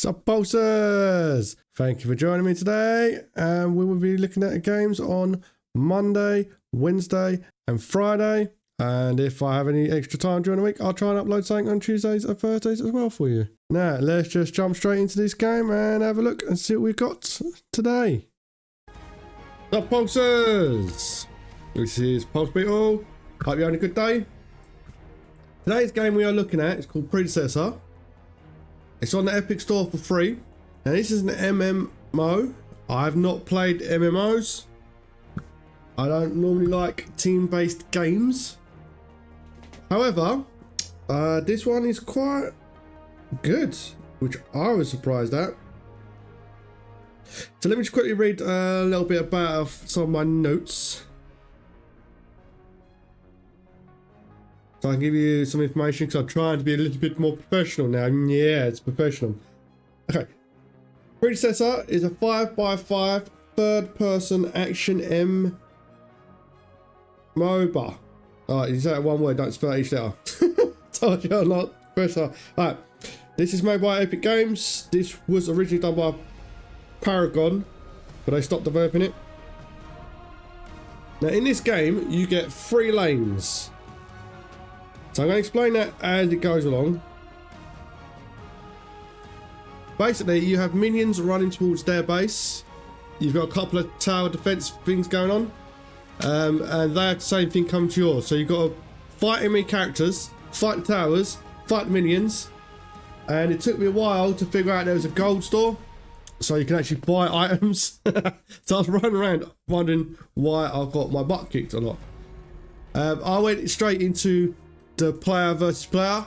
Sup, pulsers! Thank you for joining me today. We will be looking at games on Monday, Wednesday, and Friday. And if I have any extra time during the week, I'll try and upload something on Tuesdays and Thursdays as well for you. Now, let's just jump straight into this game and have a look and see what we've got today. Sup, pulsers! This is Pulse Beetle. Hope you're having a good day. Today's game we are looking at is called Predecessor. It's on the Epic Store for free. Now this is an MMO. I have not played MMOs. I don't normally like team-based games. However, this one is quite good, which I was surprised at. So let me just quickly read a little bit about some of my notes, so I can give you some information, because I'm trying to be a little bit more professional now. Yeah, it's professional. Okay. Predecessor is a 5x5 third-person action MOBA. Alright, you say that one word, don't spell each letter. Told you I'm not professional. Alright, this is made by Epic Games. This was originally done by Paragon, but they stopped developing it. Now, in this game, you get 3 lanes. So I'm going to explain that as it goes along. Basically, you have minions running towards their base. You've got a couple of tower defense things going on. And they have the same thing come to yours. So you've got to fight enemy characters, fight the towers, fight the minions. And it took me a while to figure out there was a gold store, so you can actually buy items. So I was running around wondering why I got my butt kicked or not. I went straight into the player versus player.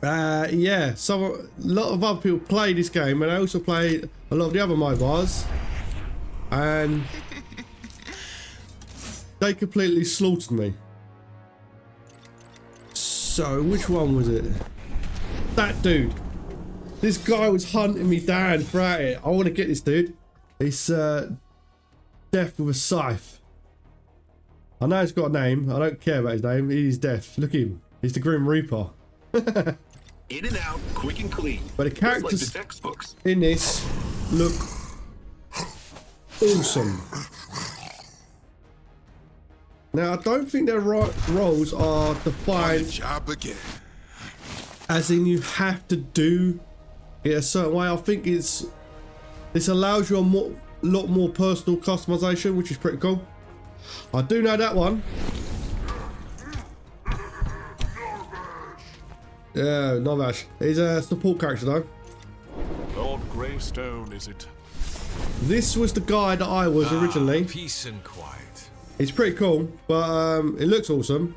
Yeah, a lot of other people play this game, and I also play a lot of the other MOBAs, and they completely slaughtered me. So which one was it? That dude. This guy was hunting me down throughout it. I want to get this dude. It's Death with a Scythe. I know he's got a name. I don't care about his name. He's Death. Look at him. He's the Grim Reaper. In and out, quick and clean. But the characters like the textbooks in this look awesome. Now, I don't think their roles are defined job again. as in you have to do it a certain way. I think this allows you a lot more personal customization, which is pretty cool. I do know that one. Yeah, Novash. He's a support character though. Lord Greystone, is it? This was the guy that I was originally. Peace and quiet. It's pretty cool, but it looks awesome.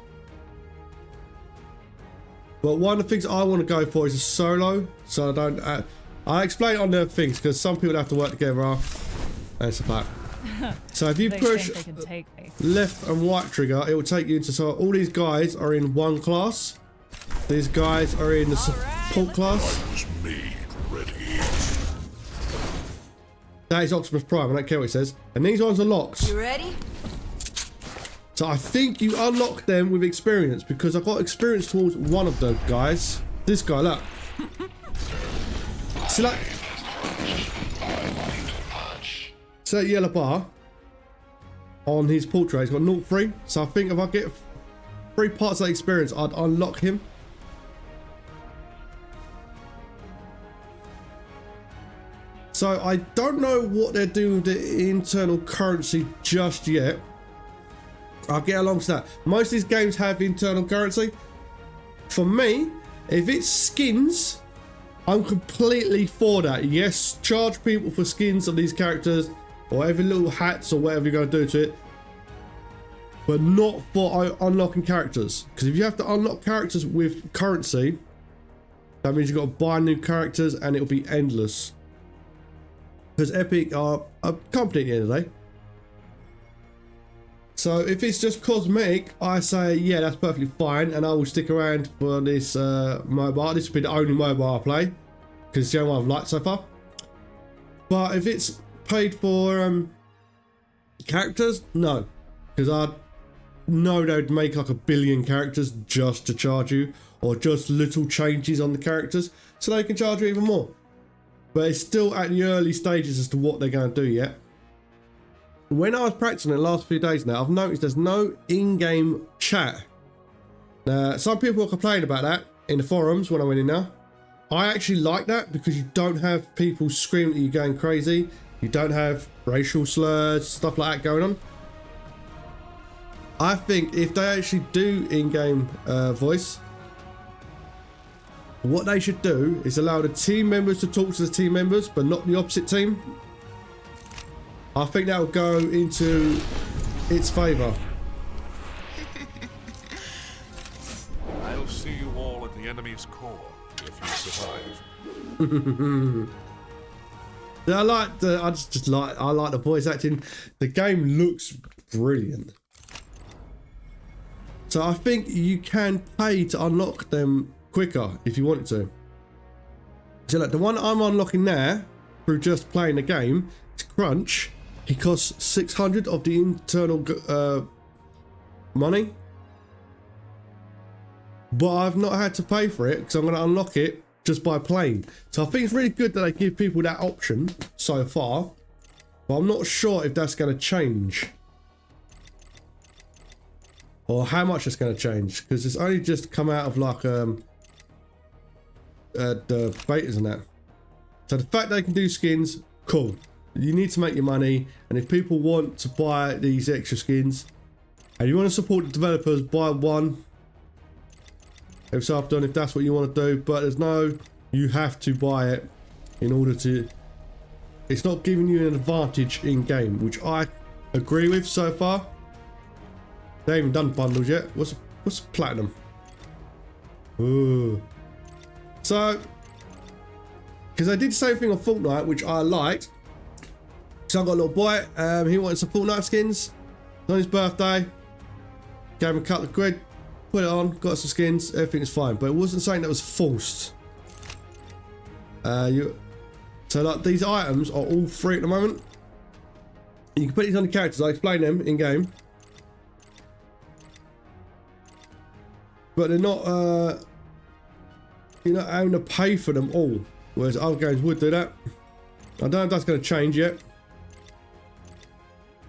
But one of the things I want to go for is a solo, so I don't. I explain it on the things because some people have to work together. And it's a fact. So if you push left and right trigger, it will take you into. So all these guys are in one class. These guys are in the support class. That is Optimus Prime. I don't care what it says. And these ones are locked. You ready? So I think you unlock them with experience, because I got experience towards one of the guys. This guy, look. See that? See that yellow bar on his portrait? He's got 0-3. So I think if I get 3 parts of that experience, I'd unlock him. So I don't know what they're doing with the internal currency just yet. I'll get along to that. Most of these games have internal currency. For me, if it's skins, I'm completely for that. Yes, charge people for skins of these characters, or every little hats or whatever you're going to do to it, but not for unlocking characters. Because if you have to unlock characters with currency, that means you've got to buy new characters, and it'll be endless. Because Epic are a company at the end of the day. So if it's just cosmetic, I say, yeah, that's perfectly fine, and I will stick around for this MOBA. This will be the only MOBA I play, because it's the only one I've liked so far. But if it's paid for characters, no. Because I know they'd make like 1 billion characters just to charge you, or just little changes on the characters, so they can charge you even more. but it's still at the early stages as to what they're going to do yet. When I was practicing it the last few days now, I've noticed there's no in-game chat. Now, some people are complaining about that in the forums when I went in there. I actually like that because you don't have people screaming at you going crazy. You don't have racial slurs, stuff like that going on. I think if they actually do in-game voice, what they should do is allow the team members to talk to the team members, but not the opposite team. I think that will go into its favour. I'll see you all at the enemy's core if you survive. I like the voice acting. The game looks brilliant. So I think you can pay to unlock them quicker if you wanted to. So like the one I'm unlocking now through just playing the game is Crunch. He costs 600 of the internal money, but I've not had to pay for it because I'm going to unlock it just by playing. So I think it's really good that they give people that option so far, but I'm not sure if that's going to change or how much it's going to change, because it's only just come out of like the betas and that. So the fact they can do skins, cool. You need to make your money, and if people want to buy these extra skins and you want to support the developers, buy one every so often if that's what you want to do. But there's no, you have to buy it in order to, it's not giving you an advantage in game, which I agree with so far. They haven't done bundles yet. What's platinum? Ooh. So because I did the same thing on Fortnite, which I liked. So I got a little boy, he wanted some Fortnite skins on his birthday, gave him a couple of quid, put it on, got some skins, everything is fine, but it wasn't something that was forced. So like these items are all free at the moment. You can put these on the characters, I explain them in game, but they're not, you're not having to pay for them all, whereas other games would do that. I don't know if that's going to change yet.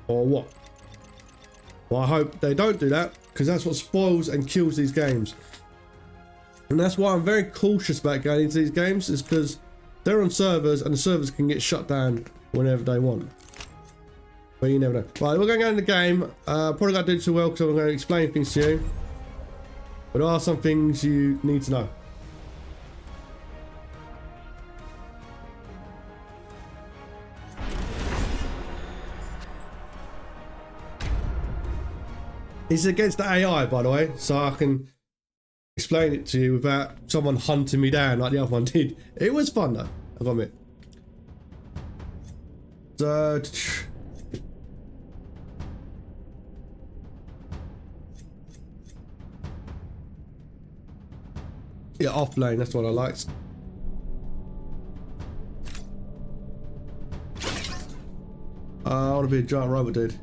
Or what? Well, I hope they don't do that, because that's what spoils and kills these games. And that's why I'm very cautious about going into these games, is because they're on servers and the servers can get shut down whenever they want. But you never know. Right, we're going to go in the game. Probably not do too well because I'm going to explain things to you. But there are some things you need to know. It's against the AI, by the way, so I can explain it to you without someone hunting me down like the other one did. It was fun though, I've got to admit. So, yeah, off lane, that's what I liked. I want to be a giant robot dude.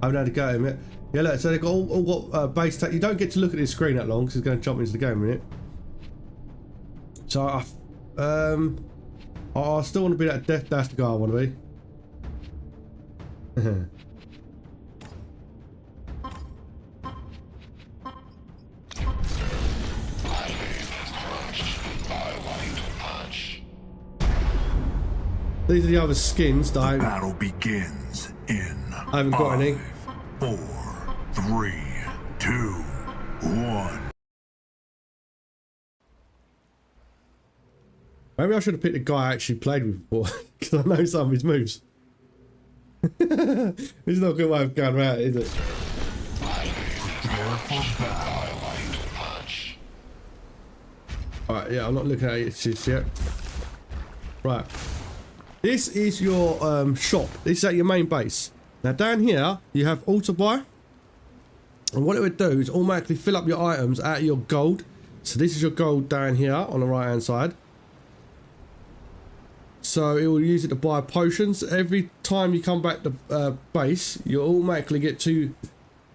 I haven't had a go at him yet. Yeah, look, so they've got all got base tech. You don't get to look at this screen that long because it's going to jump into the game in a minute. So I still want to be that death. That's the guy I want to be. These are the other skins that The battle begins in I haven't got any. 4, 3, 2, 1. Maybe I should have picked a guy I actually played with before, because I know some of his moves. It's not a good way of going around, is it? Alright, yeah, I'm not looking at it just yet. Right. This is your shop. This is at your main base. Now down here, you have auto buy. And what it would do is automatically fill up your items out of your gold. So this is your gold down here on the right hand side. So it will use it to buy potions. Every time you come back to base, you'll automatically get 2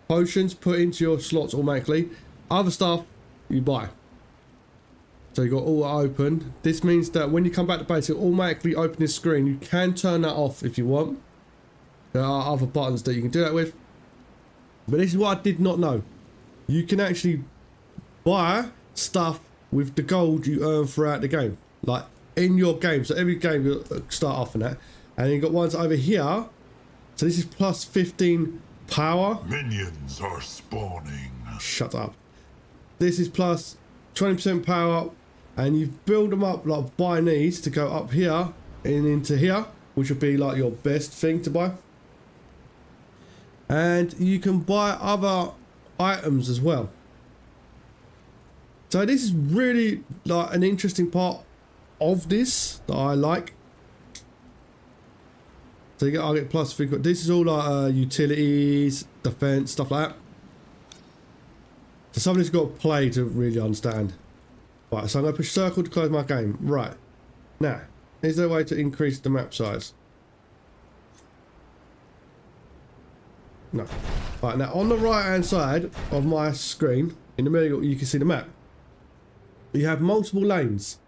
potions put into your slots automatically. Other stuff you buy. So you got all open. This means that when you come back to base, it'll automatically open this screen. You can turn that off if you want. There are other buttons that you can do that with. But this is what I did not know. You can actually buy stuff with the gold you earn throughout the game. Like in your game. So every game you'll start off in that. And you've got ones over here. So this is plus 15 power. Minions are spawning. Shut up. This is plus 20% power. And you build them up like buying these to go up here and into here. Which would be like your best thing to buy. And you can buy other items as well. So this is really like an interesting part of this that I like. So I'll get plus 3. This is all like utilities, defense, stuff like that. So somebody's got to play to really understand. Right, so I'm going to push circle to close my game. Right. Now, is there a way to increase the map size? No. Right, now on the right hand side of my screen, in the middle you can see the map. You have multiple lanes.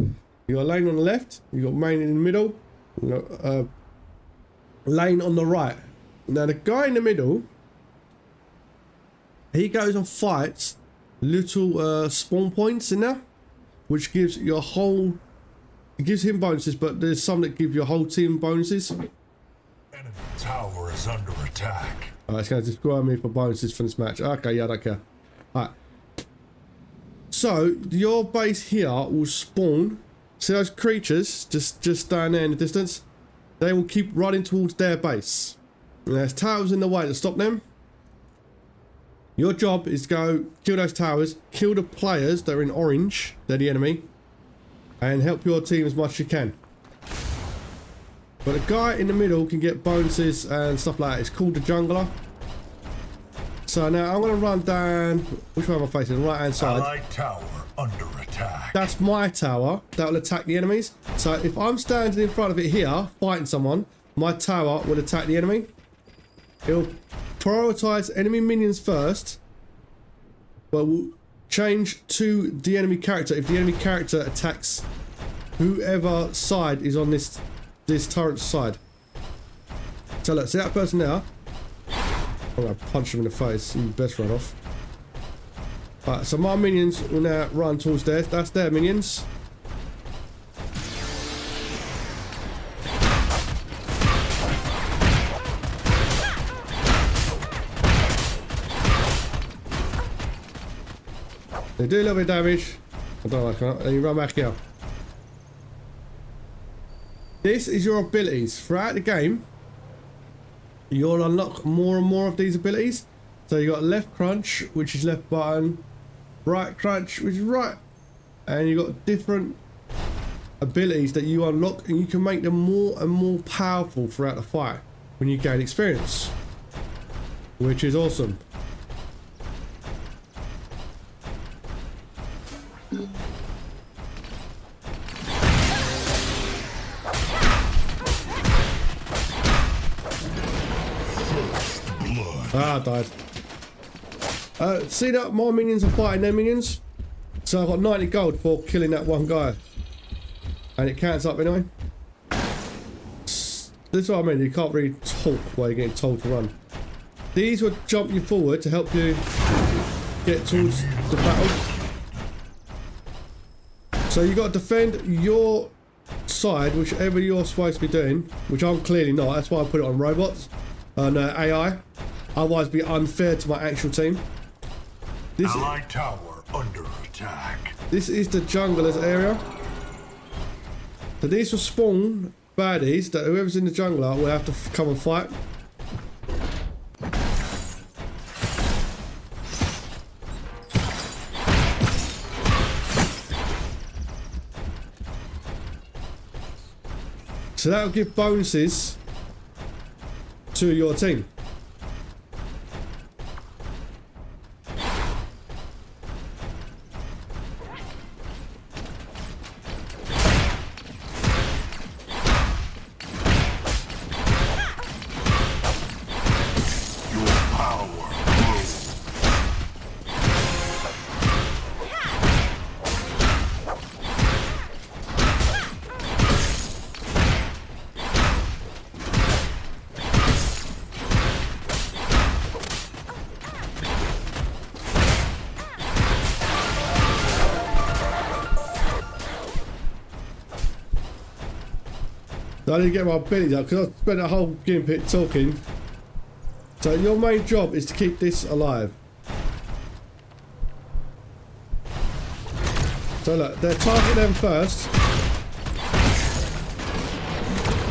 You got a lane on the left, you got main in the middle, you got a lane on the right. Now the guy in the middle, he goes and fights little spawn points in there, which gives your whole, it gives him bonuses, but there's some that give your whole team bonuses. Enemy tower is under attack. Alright, it's going to describe me for bonuses for this match. Okay, yeah, I don't care. Alright. So, your base here will spawn. See those creatures just down there in the distance? They will keep running towards their base. And there's towers in the way to stop them. Your job is to go kill those towers, kill the players that are in orange, they're the enemy, and help your team as much as you can. But the guy in the middle can get bonuses and stuff like that. It's called the jungler. So now I'm going to run down. Which way am I facing? The right hand side. Allied tower under attack. That's my tower. That will attack the enemies. So if I'm standing in front of it here, fighting someone, my tower will attack the enemy. It'll prioritize enemy minions first, but will change to the enemy character if the enemy character attacks whoever side is on this turret side. So look, see that person there? I'm gonna punch him in the face. You best run off. Alright, so my minions will now run towards theirs. That's their minions. They do a little bit of damage. I don't like that. And you run back here. This is your abilities. Throughout the game, you'll unlock more and more of these abilities. So you got left crunch, which is left button, right crunch, which is right, and you got different abilities that you unlock, and you can make them more and more powerful throughout the fight when you gain experience, which is awesome. Ah, I died. See that my minions are fighting their minions? So I've got 90 gold for killing that one guy. And it counts up anyway. This is what I mean, you can't really talk while you're getting told to run. These will jump you forward to help you get towards the battle. So you got to defend your side, whichever you're supposed to be doing, which I'm clearly not, that's why I put it on robots, on AI. Otherwise it'd be unfair to my actual team. This Allied tower under attack. This is the jungler's area. So these will spawn baddies that whoever's in the jungler will have to come and fight. So that will give bonuses to your team. I need to get my abilities up because I spent a whole game pit talking. So your main job is to keep this alive. So look, they're targeting them first.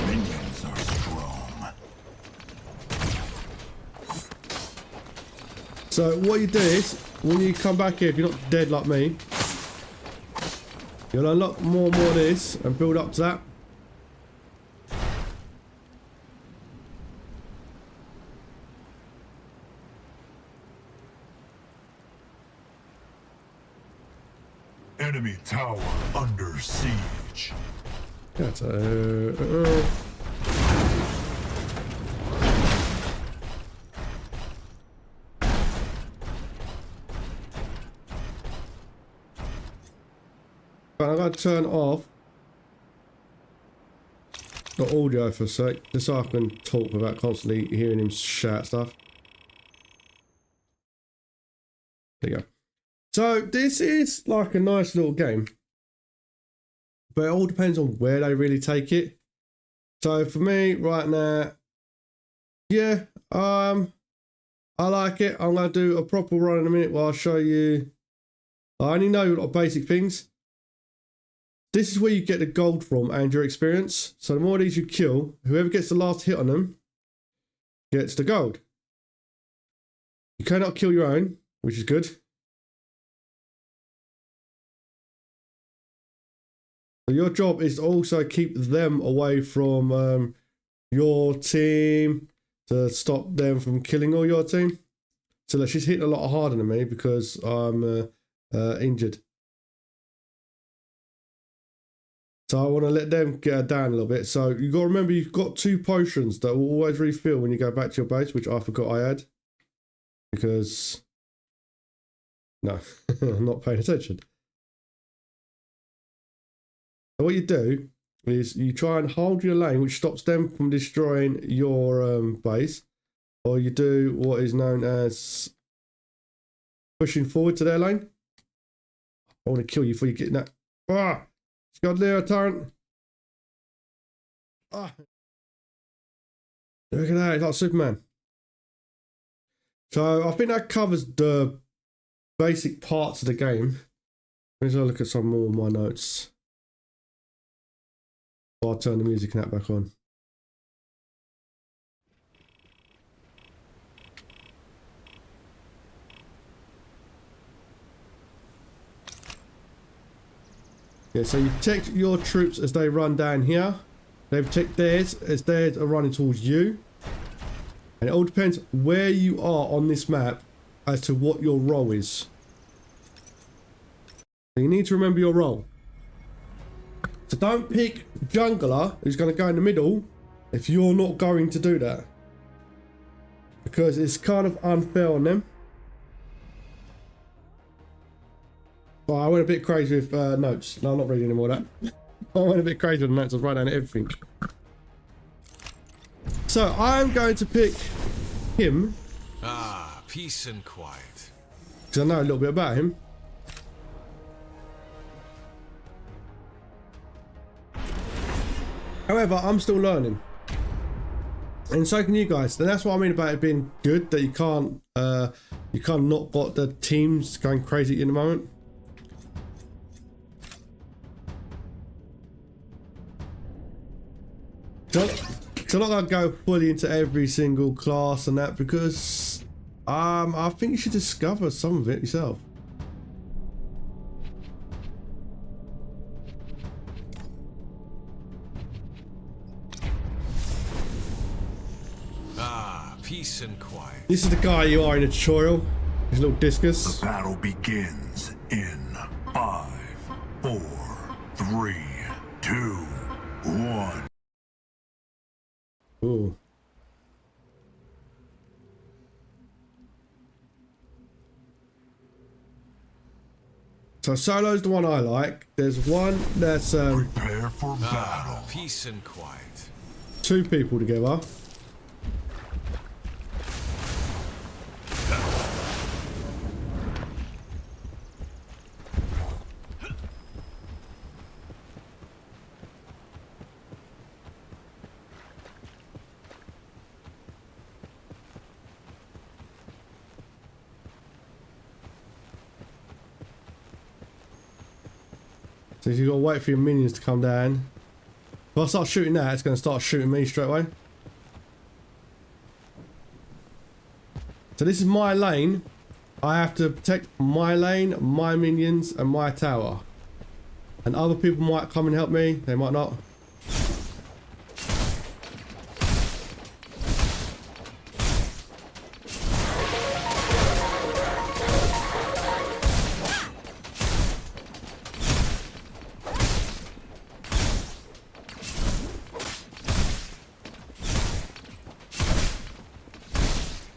Minions are strong. So what you do is, when you come back here, if you're not dead like me, you'll unlock more and more of this and build up to that. Enemy tower under siege. That's But I gotta turn off the audio for a sec, just so I can talk without constantly hearing him shout stuff. There you go. So this is like a nice little game, but it all depends on where they really take it. So for me right now, yeah, I like it. I'm gonna do a proper run in a minute while I show you. I only know a lot of basic things. This is where you get the gold from and your experience. So the more of these you kill, whoever gets the last hit on them gets the gold. You cannot kill your own, which is good. So your job is to also keep them away from your team, to stop them from killing all your team. So she's hitting a lot harder than me because I'm injured. So I want to let them get her down a little bit. So you got to remember, you've got 2 potions that will always refill when you go back to your base, which I forgot I had. Because, no, I'm not paying attention. So what you do is you try and hold your lane, which stops them from destroying your base. Or you do what is known as pushing forward to their lane. I want to kill you before you get in that. Ah! Got there, turret. Ah. Look at that, it's like Superman. So I think that covers the basic parts of the game. Let's have a look at some more of my notes. I'll turn the music and that back on. Yeah, so you protect your troops as they run down here. They protect theirs as theirs are running towards you. And it all depends where you are on this map as to what your role is. So you need to remember your role. So don't pick jungler who's going to go in the middle if you're not going to do that. Because it's kind of unfair on them. Well, I went a bit crazy with notes. No, I'm not reading any more of that. I went a bit crazy with the notes. I was writing down everything. So I'm going to pick him. Ah, peace and quiet. Because I know a little bit about him. However, I'm still learning. And so can you guys. And that's what I mean about it being good, that you can't not got the teams going crazy in the moment. So I'm not gonna go fully into every single class and that, because I think you should discover some of it yourself. Ah, peace and quiet. This is the guy you are in a tutorial. His little discus. The battle begins in 5, 4, 3, 2, 1. Ooh. So solo's the one I like. There's one that's Prepare for battle. Ah, peace and quiet. 2 people together. So you've got to wait for your minions to come down. If I start shooting that, it's going to start shooting me straight away. So this is my lane. I have to protect my lane, my minions, and my tower. And other people might come and help me. They might not.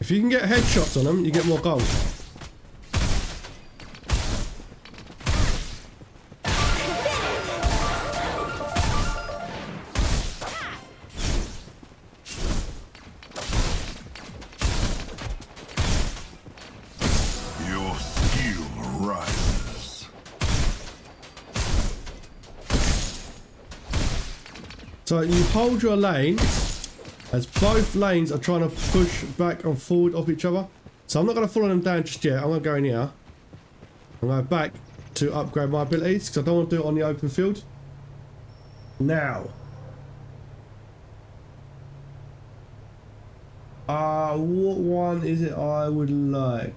If you can get headshots on them, you get more gold. Your skill rises. So you hold your lane as both lanes are trying to push back and forward off each other. So I'm not going to follow them down just yet. I'm going to go in here. I'm going back to upgrade my abilities because I don't want to do it on the open field. Now. What one is it I would like?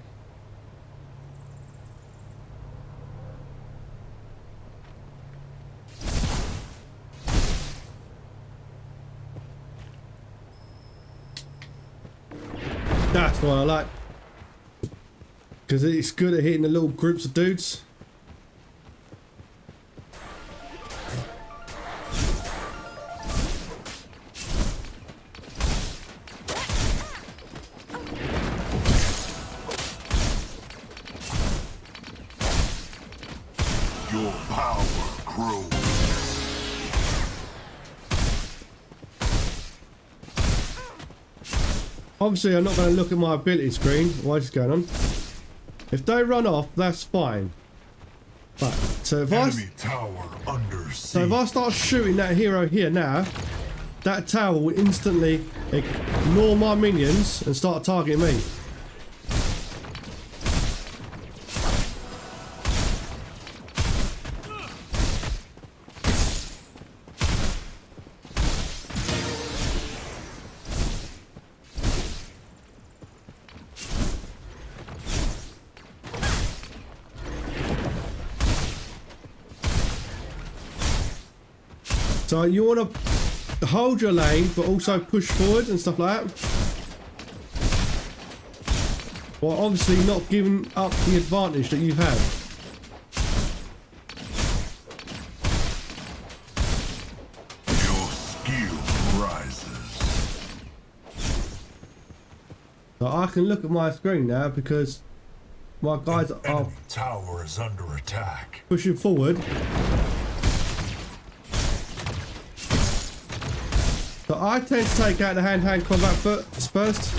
That's what I like. Because it's good at hitting the little groups of dudes. Your power grows. Obviously, I'm not going to look at my ability screen. What is going on? If they run off, that's fine. Right. So if Enemy tower under siege. I start shooting that hero here now, that tower will instantly ignore my minions and start targeting me. So you want to hold your lane, but also push forward and stuff like that. While obviously not giving up the advantage that you have. Your skill rises. So I can look at my screen now because my guys are Enemy tower is under attack. pushing forward. So I tend to take out the hand-to-hand combat first.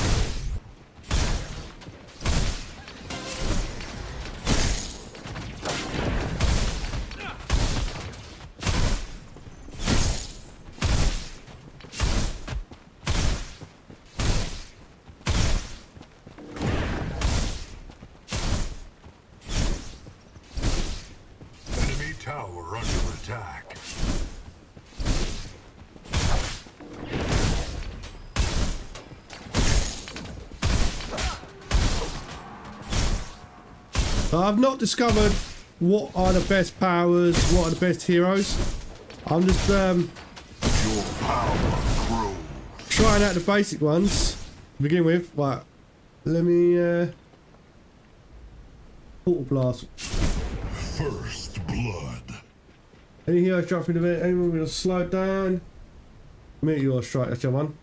Enemy tower under attack. So I've not discovered what are the best powers, what are the best heroes. I'm just Your power grows. trying out the basic ones to begin with. Right, let me portal blast. First blood. Any hero strike through the vent, anyone gonna slow down. Meteor strike, that's your one.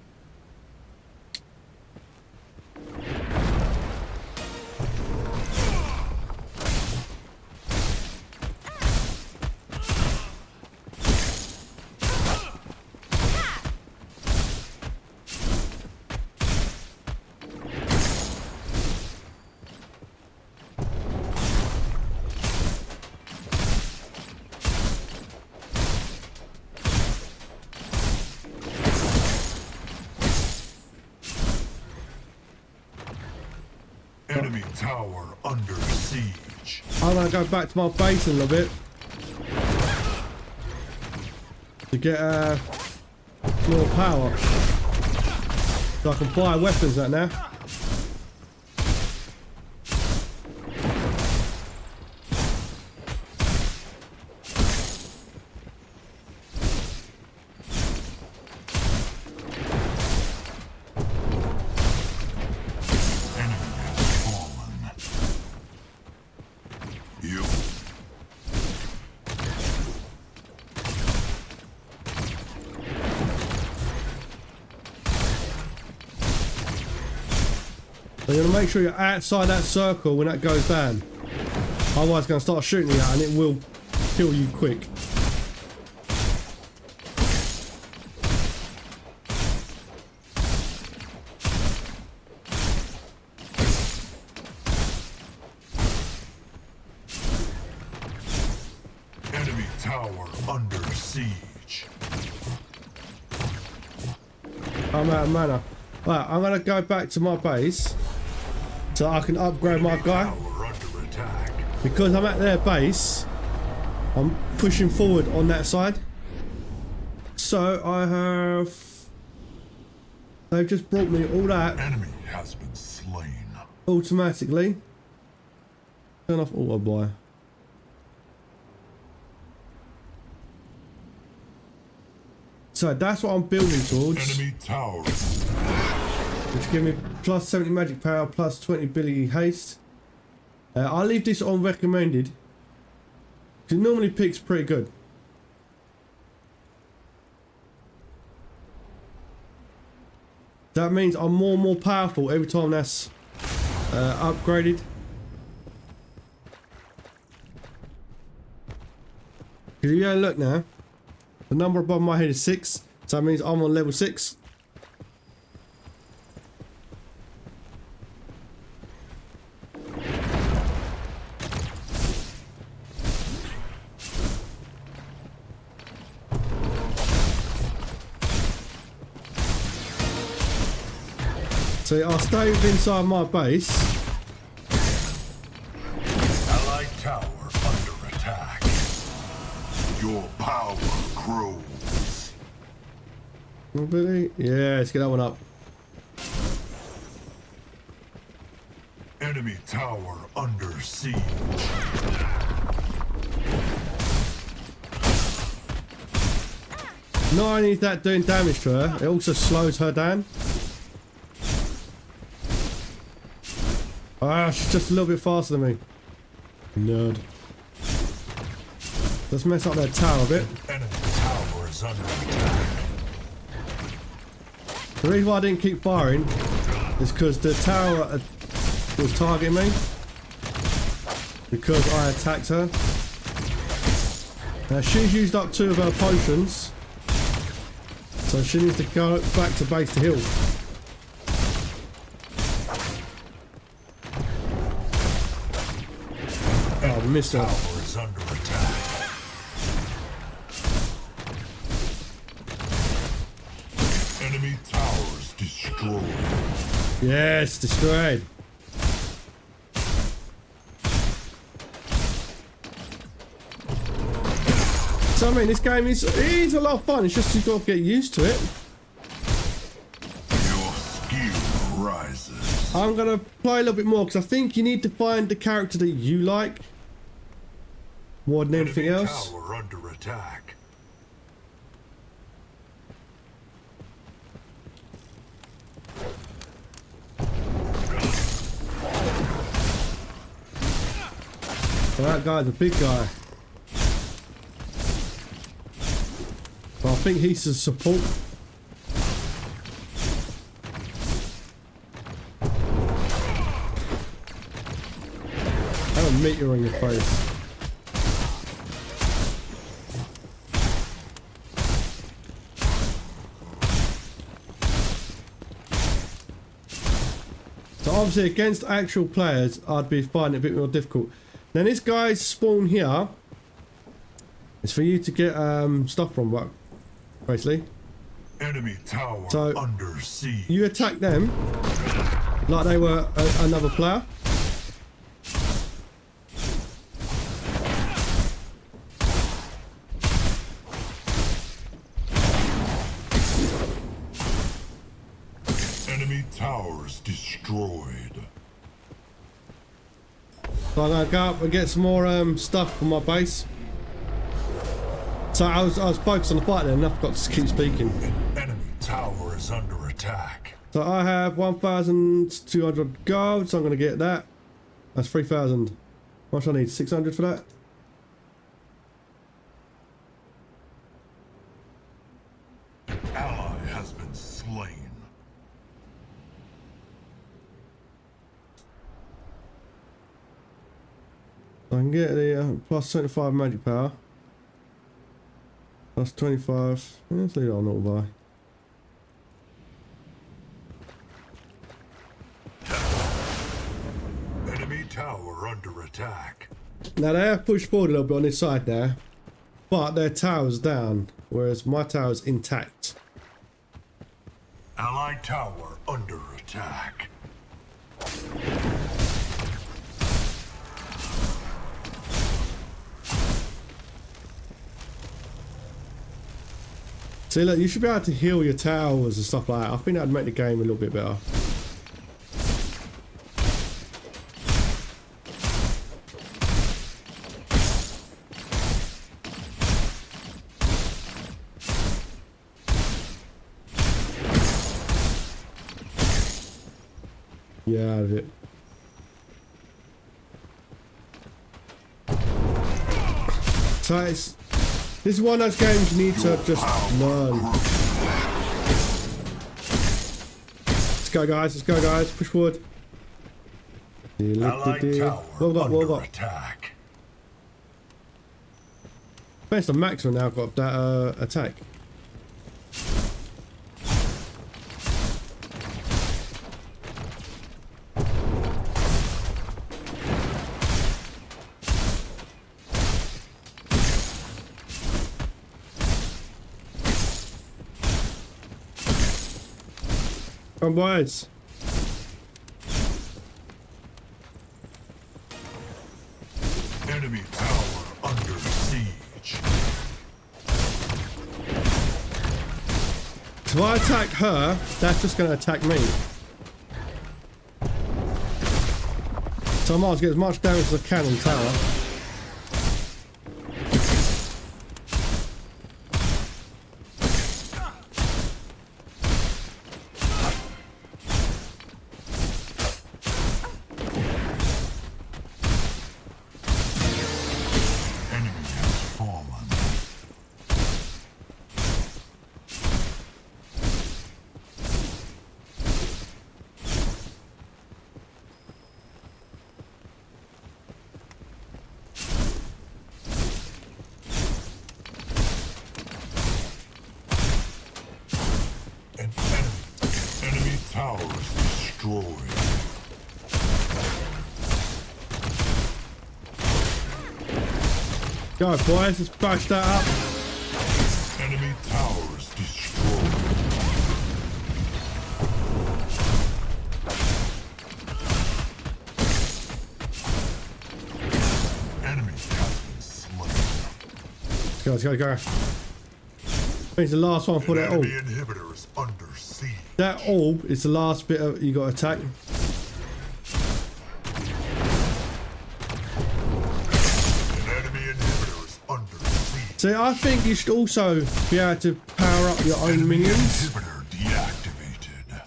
Enemy tower under siege. I'm gonna go back to my base in a little bit. to get more power. So I can buy weapons that now. So you're going to make sure you're outside that circle when that goes down. Otherwise it's going to start shooting you and it will kill you quick. Enemy tower under siege. I'm out of mana. Right, I'm going to go back to my base so I can upgrade my guy. Tower under attack. Because I'm at their base, I'm pushing forward on that side. So I have... They've just brought me all that Enemy has been slain. automatically. Turn off auto buy. So that's what I'm building towards. Enemy tower. Which give me plus 70 magic power, plus 20 ability haste. I'll leave this on recommended. Because it normally picks pretty good. That means I'm more and more powerful every time that's upgraded. Because if you go look now, the number above my head is 6. So that means I'm on level 6. So I'll stay inside my base. Allied tower under attack. Your power grows. Mobility? Yeah, let's get that one up. Enemy tower under siege. Not only is that doing damage to her, it also slows her down. Ah, she's just a little bit faster than me. Nerd. Let's mess up that tower a bit. Enemy tower is under attack. The reason why I didn't keep firing is because the tower was targeting me. Because I attacked her. Now she's used up 2 of her potions. So she needs to go back to base to heal. Oh, missed her. Tower is under attack. Enemy towers destroyed. Yes, destroyed. So I mean, this game is a lot of fun. It's just you've got to get used to it. Your skill rises. I'm gonna play a little bit more because I think you need to find the character that you like more than anything Enemy else. tower under attack. So that guy's a big guy. But I think he's a support. Have a meteor on your face. So obviously against actual players, I'd be finding it a bit more difficult. Now this guy's spawn here is for you to get stuff from work, basically. Enemy tower So, under siege. You attack them like they were another player. Enemy towers destroyed. So I'm gonna go up and get some more stuff for my base. So I was focused on the fight then, I forgot to keep speaking. An enemy tower is under attack. So I have 1,200 gold, so I'm gonna get that. That's 3,000. How much I need? 600 for that? Ally has been slain. I can get the plus 25 magic power. Plus 25. Let's leave it on auto buy. Enemy tower under attack. Now they have pushed forward a little bit on this side there, but their tower's down, whereas my tower's intact. Allied tower under attack. See, look, you should be able to heal your towers and stuff like that. I think that'd make the game a little bit better. Yeah, out of it. So this is one of those games you need to just learn. Let's go, guys. Let's go, guys. Push forward. Allied tower under attack. Based on maximum now, I've got that attack. Come on, boys. Enemy tower under siege. If I attack her, that's just going to attack me. So I might as well get as much damage as I can on tower. Enemy towers destroyed. Go, boys, let's bash that up. Enemy towers destroyed. Enemy has been slain. Let's go, let's go, let's go. I think it's the last one for that orb. Enemy inhibitor is under siege. That orb is the last bit of you got to attack. See, I think you should also be able to power up your own minions. Inhibitor deactivated.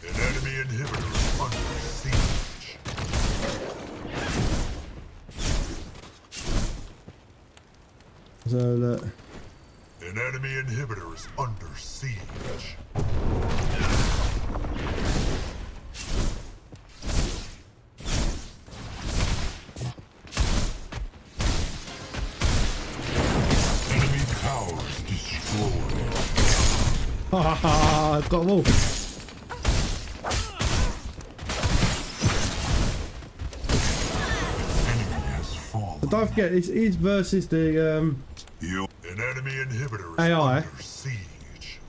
An enemy inhibitor is under siege. So that. An enemy inhibitor is under siege. Ha ha, I've got them all. But don't forget, this is versus the An enemy inhibitor is AI. under siege.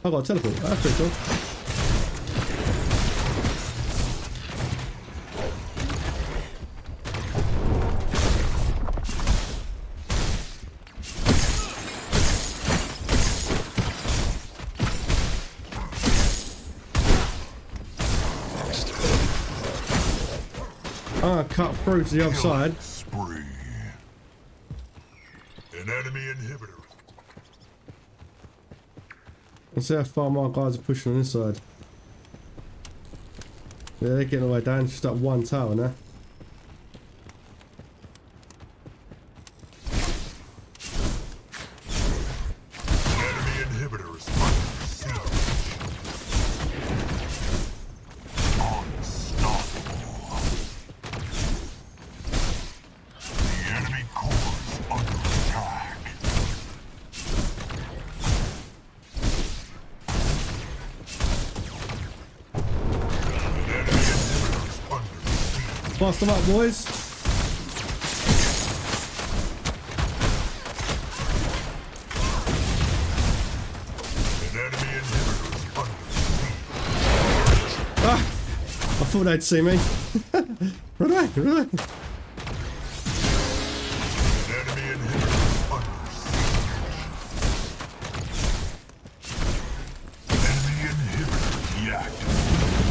I've got a teleport. That's pretty cool. cut through to the other side. Spree. An enemy inhibitor. Let's see how far my guys are pushing on this side. Yeah, they're getting all the way down. Just that one tower now. Enemy inhibitors under siege. Unstoppable. The enemy core is under attack. Bust them up, boys. An enemy inhibitor is under siege. Ah! I thought they'd see me. Run away, run away. An enemy inhibitor is under siege. Enemy inhibitor deactivated.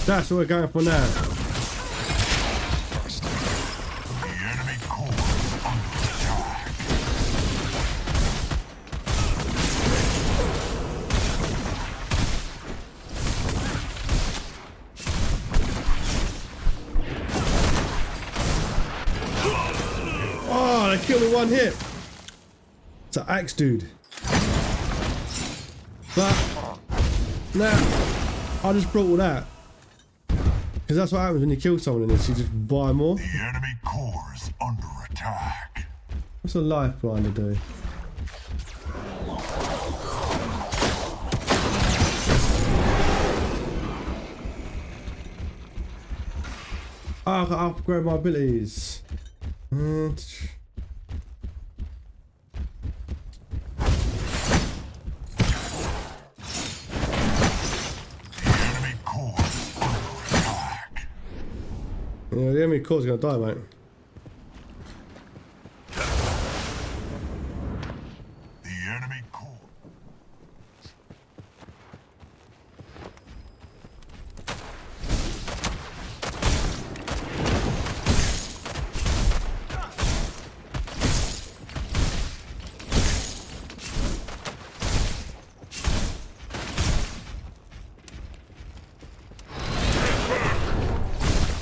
That's what we're going for now. The enemy core is under attack. Oh, they killed me one hit. It's an axe dude. But now I just brought all that. Because that's what happens when you kill someone in this, you just buy more. The enemy core is under attack. What's a life grinder do? Oh, I can upgrade my abilities. Yeah, the enemy core's gonna die, mate. The enemy core.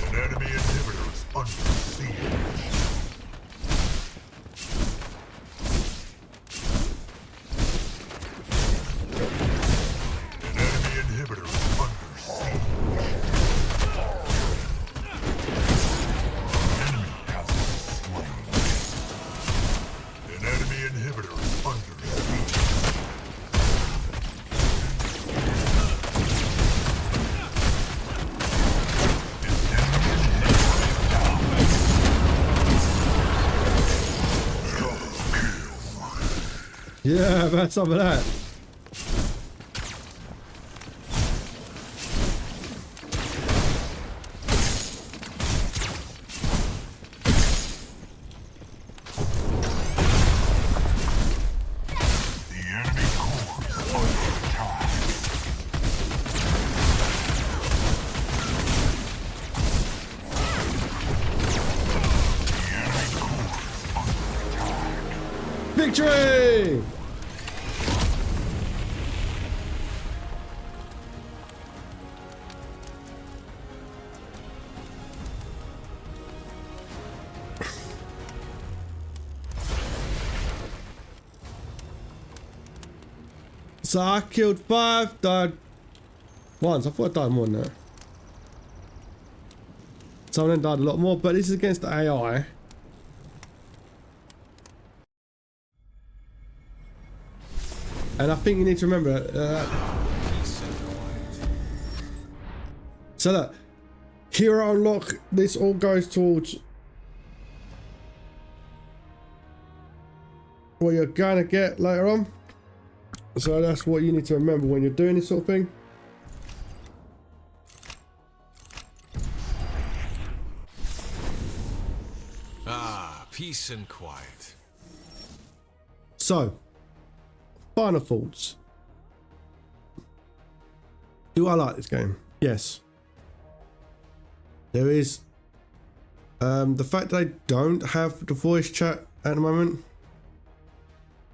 An enemy inhibitor is under siege. An enemy inhibitor is under siege. Enemy has been slain. An enemy inhibitor is under siege. Yeah, I've had some of that. The enemy core is under attack. The enemy core is under attack. Victory! So I killed 5, died once. I thought I died more than that. Some of them died a lot more, but this is against the AI. And I think you need to remember so that hero unlock, this all goes towards what you're gonna get later on. So that's what you need to remember when you're doing this sort of thing. Peace and quiet. So, final thoughts. Do I like this game? Yes. There is the fact that they don't have the voice chat at the moment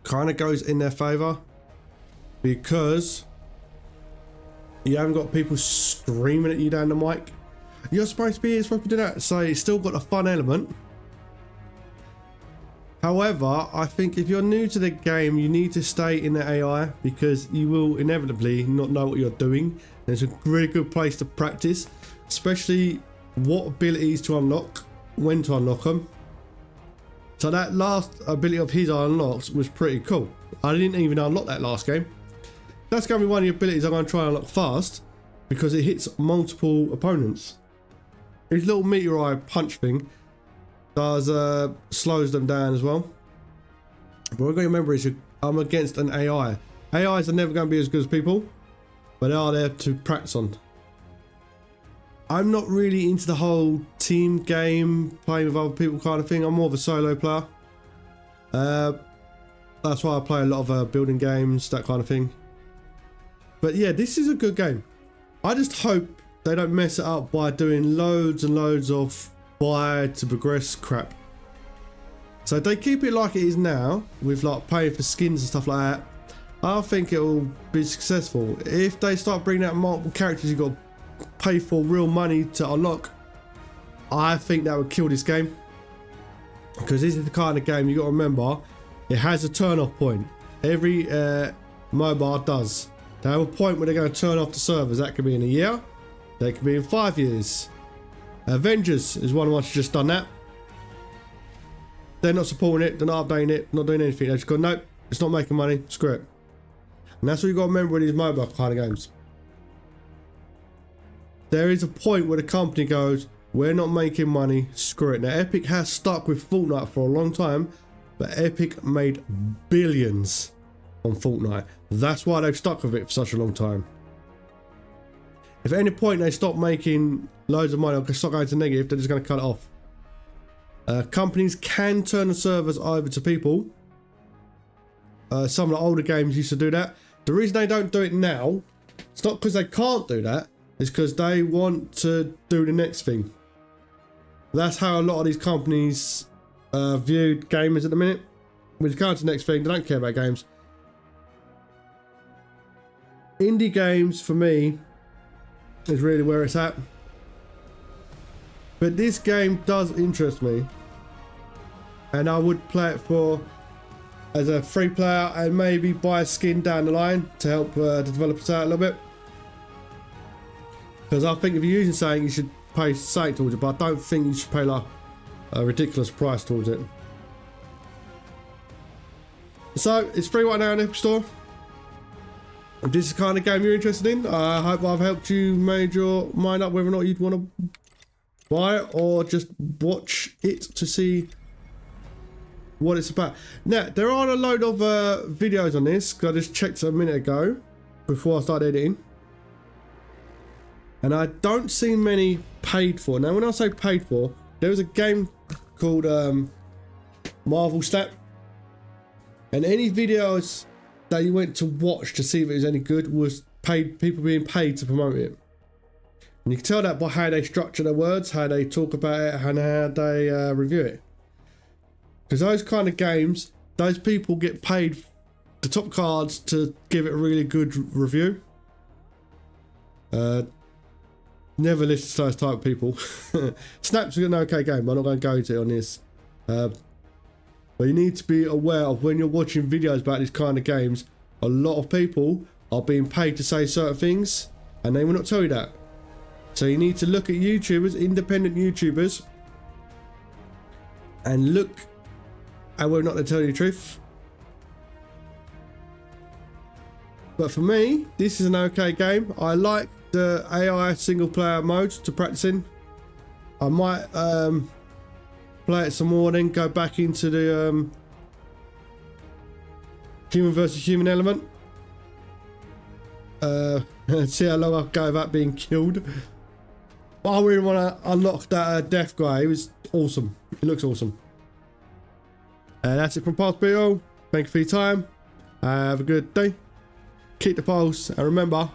kind of goes in their favor, because you haven't got people screaming at you down the mic. You're supposed to be here, supposed to do that. So it's still got a fun element. However, I think if you're new to the game, you need to stay in the AI, because you will inevitably not know what you're doing. And it's a really good place to practice, especially what abilities to unlock, when to unlock them. So that last ability of his I unlocked was pretty cool. I didn't even unlock that last game. That's going to be one of the abilities I'm going to try and unlock fast, because it hits multiple opponents. His little meteorite punch thing does slows them down as well. But what I've got to remember is I'm against an AI. AIs are never going to be as good as people, but they are there to practice on. I'm not really into the whole team game, playing with other people kind of thing. I'm more of a solo player. That's why I play a lot of building games, that kind of thing. But yeah, this is a good game. I just hope they don't mess it up by doing loads and loads of buy to progress crap. So if they keep it like it is now, with like paying for skins and stuff like that, I think it will be successful. If they start bringing out multiple characters you've got to pay for real money to unlock, I think that would kill this game. Because this is the kind of game you got to remember, it has a turn off point. Every mobile does. They have a point where they're going to turn off the servers. That could be in a year, that could be in 5 years. Avengers is one once just done that. They're not supporting it, they're not updating it, not doing anything. They just go, nope, it's not making money, screw it. And that's what you got to remember with these mobile kind of games. There is a point where the company goes, we're not making money, screw it. Now Epic has stuck with Fortnite for a long time, but Epic made billions on Fortnite. That's why they've stuck with it for such a long time. If at any point they stop making loads of money or start going to negative, they're just going to cut it off. Companies can turn the servers over to people. Some of the older games used to do that. The reason they don't do it now, it's not because they can't do that, it's because they want to do the next thing. That's how a lot of these companies view gamers at the minute. When you go to the next thing, they don't care about games. Indie games, for me, is really where it's at. But this game does interest me, and I would play it for as a free player and maybe buy a skin down the line to help the developers out a little bit. Because I think if you're using something, you should pay something towards it, but I don't think you should pay like a ridiculous price towards it. So it's free right now in the Epic Store. If this is the kind of game you're interested in, I hope I've helped you made your mind up whether or not you'd want to buy it or just watch it to see what it's about. Now, there are a load of videos on this, because I just checked a minute ago before I started editing. And I don't see many paid for. Now, when I say paid for, there was a game called Marvel Snap. And any videos that you went to watch to see if it was any good was paid, people being paid to promote it. And you can tell that by how they structure their words, how they talk about it, and how they review it. Because those kind of games, those people get paid the top cards to give it a really good review. Never listen to those type of people. Snap's an okay game, but I'm not going to go into it on this. But you need to be aware of when you're watching videos about these kind of games, a lot of people are being paid to say certain things, and they will not tell you that. So you need to look at YouTubers, independent YouTubers, and look at whether or not they tell you the truth. But for me, this is an okay game. I like the AI single player mode to practice in. I might play it some more, then go back into the human versus human element. See how long I go without being killed. But I really want to unlock that death guy. It was awesome. It looks awesome. That's it from Pulse Beetle. Thank you for your time. Have a good day. Keep the pulse, and remember,